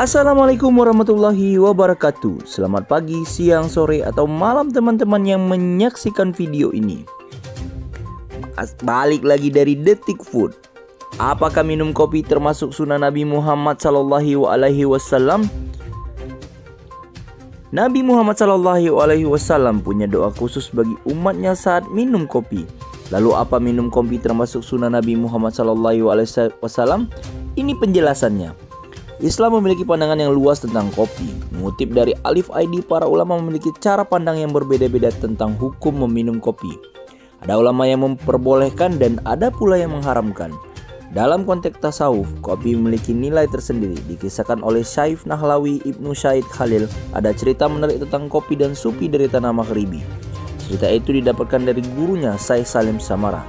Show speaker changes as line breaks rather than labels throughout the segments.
Assalamualaikum warahmatullahi wabarakatuh. Selamat pagi, siang, sore, atau malam teman-teman yang menyaksikan video ini. Balik lagi dari Detik Food. Apakah minum kopi termasuk sunnah Nabi Muhammad SAW? Nabi Muhammad SAW punya doa khusus bagi umatnya saat minum kopi. Lalu apa minum kopi termasuk sunnah Nabi Muhammad SAW? Ini penjelasannya. Islam memiliki pandangan yang luas tentang kopi. Mengutip dari Alif ID, para ulama memiliki cara pandang yang berbeda-beda tentang hukum meminum kopi. Ada ulama yang memperbolehkan dan ada pula yang mengharamkan. Dalam konteks tasawuf, kopi memiliki nilai tersendiri. Dikisahkan oleh Syaikh Nahlawi Ibnu Syahid Khalil, ada cerita menarik tentang kopi dan supi dari tanah Maghribi. Cerita itu didapatkan dari gurunya Syekh Salim Samara.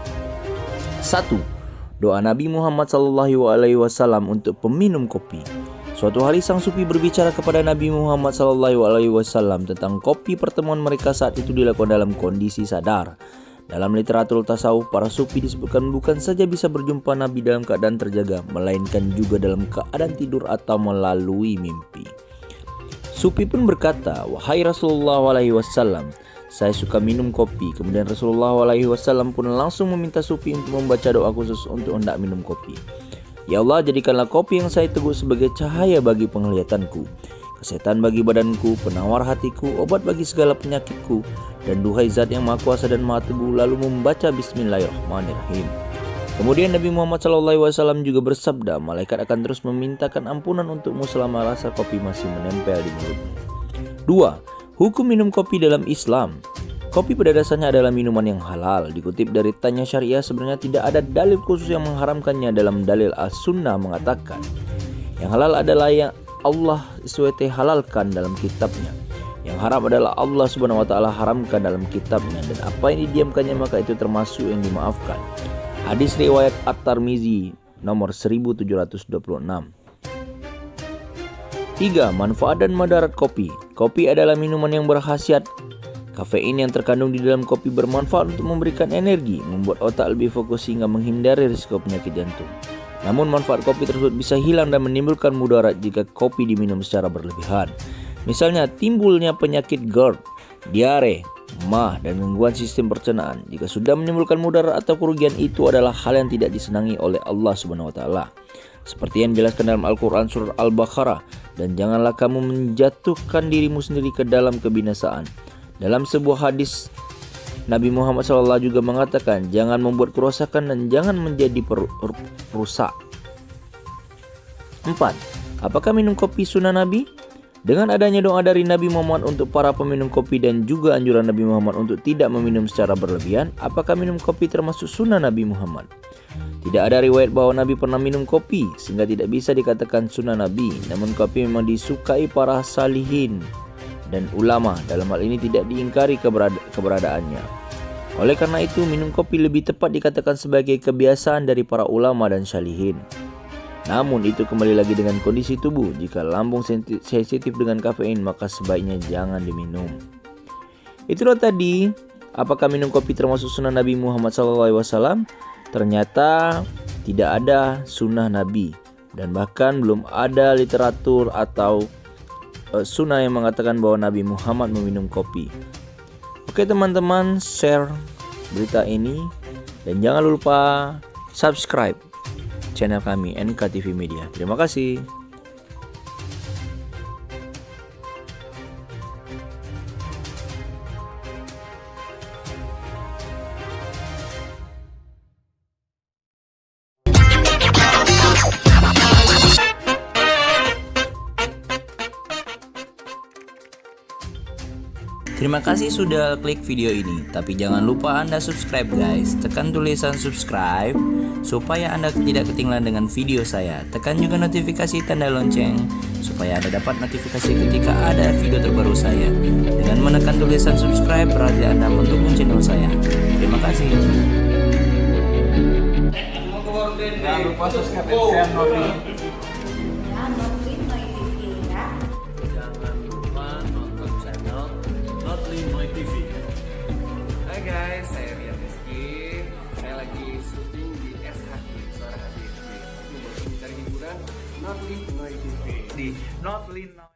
1. Doa Nabi Muhammad SAW untuk peminum kopi. Suatu hari sang sufi berbicara kepada Nabi Muhammad SAW tentang kopi. Pertemuan mereka saat itu dilakukan dalam kondisi sadar. Dalam literatur tasawuf, para sufi disebutkan bukan saja bisa berjumpa Nabi dalam keadaan terjaga, melainkan juga dalam keadaan tidur atau melalui mimpi. Sufi pun berkata, "Wahai Rasulullah SAW, saya suka minum kopi." Kemudian Rasulullah SAW pun langsung meminta sufi untuk membaca doa khusus untuk hendak minum kopi. "Ya Allah, jadikanlah kopi yang saya teguh sebagai cahaya bagi penglihatanku, kesehatan bagi badanku, penawar hatiku, obat bagi segala penyakitku, dan duhai zat yang maha kuasa dan maha teguh." Lalu membaca Bismillahirrahmanirrahim. Kemudian Nabi Muhammad SAW juga bersabda, "Malaikat akan terus memintakan ampunan untukmu selama rasa kopi masih menempel di mulutmu." 2. Hukum minum kopi dalam Islam. Kopi pada dasarnya adalah minuman yang halal. Dikutip dari Tanya Syariah, sebenarnya tidak ada dalil khusus yang mengharamkannya. Dalam dalil As-Sunnah mengatakan, yang halal adalah yang Allah SWT halalkan dalam kitabnya. Yang haram adalah Allah SWT haramkan dalam kitabnya. Dan apa yang didiamkannya maka itu termasuk yang dimaafkan. Hadis riwayat At-Tirmizi nomor 1726. 3. Manfaat dan madarat kopi. Kopi adalah minuman yang berkhasiat. Kafein yang terkandung di dalam kopi bermanfaat untuk memberikan energi, membuat otak lebih fokus sehingga menghindari risiko penyakit jantung. Namun manfaat kopi tersebut bisa hilang dan menimbulkan mudarat jika kopi diminum secara berlebihan. Misalnya timbulnya penyakit GERD, diare, mah, dan gangguan sistem pencernaan. Jika sudah menimbulkan mudarat atau kerugian, itu adalah hal yang tidak disenangi oleh Allah SWT. Seperti yang dijelaskan dalam Al-Quran Surah Al-Baqarah, "Dan janganlah kamu menjatuhkan dirimu sendiri ke dalam kebinasaan." Dalam sebuah hadis, Nabi Muhammad SAW juga mengatakan, "Jangan membuat kerusakan dan jangan menjadi perusak." 4. Apakah minum kopi sunnah Nabi? Dengan adanya doa dari Nabi Muhammad untuk para peminum kopi dan juga anjuran Nabi Muhammad untuk tidak meminum secara berlebihan, apakah minum kopi termasuk sunnah Nabi Muhammad? Tidak ada riwayat bahwa Nabi pernah minum kopi, sehingga tidak bisa dikatakan sunnah Nabi. Namun kopi memang disukai para salihin dan ulama. Dalam hal ini tidak diingkari keberadaannya. Oleh karena itu, minum kopi lebih tepat dikatakan sebagai kebiasaan dari para ulama dan salihin. Namun itu kembali lagi dengan kondisi tubuh. Jika lambung sensitif dengan kafein, maka sebaiknya jangan diminum. Itulah tadi, apakah minum kopi termasuk sunnah Nabi Muhammad SAW? Ternyata tidak ada sunnah Nabi, dan bahkan belum ada literatur atau sunnah yang mengatakan bahwa Nabi Muhammad meminum kopi. Oke teman-teman, share berita ini dan jangan lupa subscribe channel kami NKTV Media. Terima kasih. Terima kasih sudah klik video ini. Tapi jangan lupa Anda subscribe guys. Tekan tulisan subscribe supaya Anda tidak ketinggalan dengan video saya. Tekan juga notifikasi tanda lonceng supaya Anda dapat notifikasi ketika ada video terbaru saya. Dengan menekan tulisan subscribe berarti Anda mendukung channel saya. Terima kasih.
Jangan lupa subscribe dan share notifikasi.
Jangan lupa nonton channel Notly Moy TV.
Hai guys, saya Rian Rizky. Saya lagi syuting di SHQ, Suara Hati. Mencari hiburan Notli Noi TV.
Di Not Lin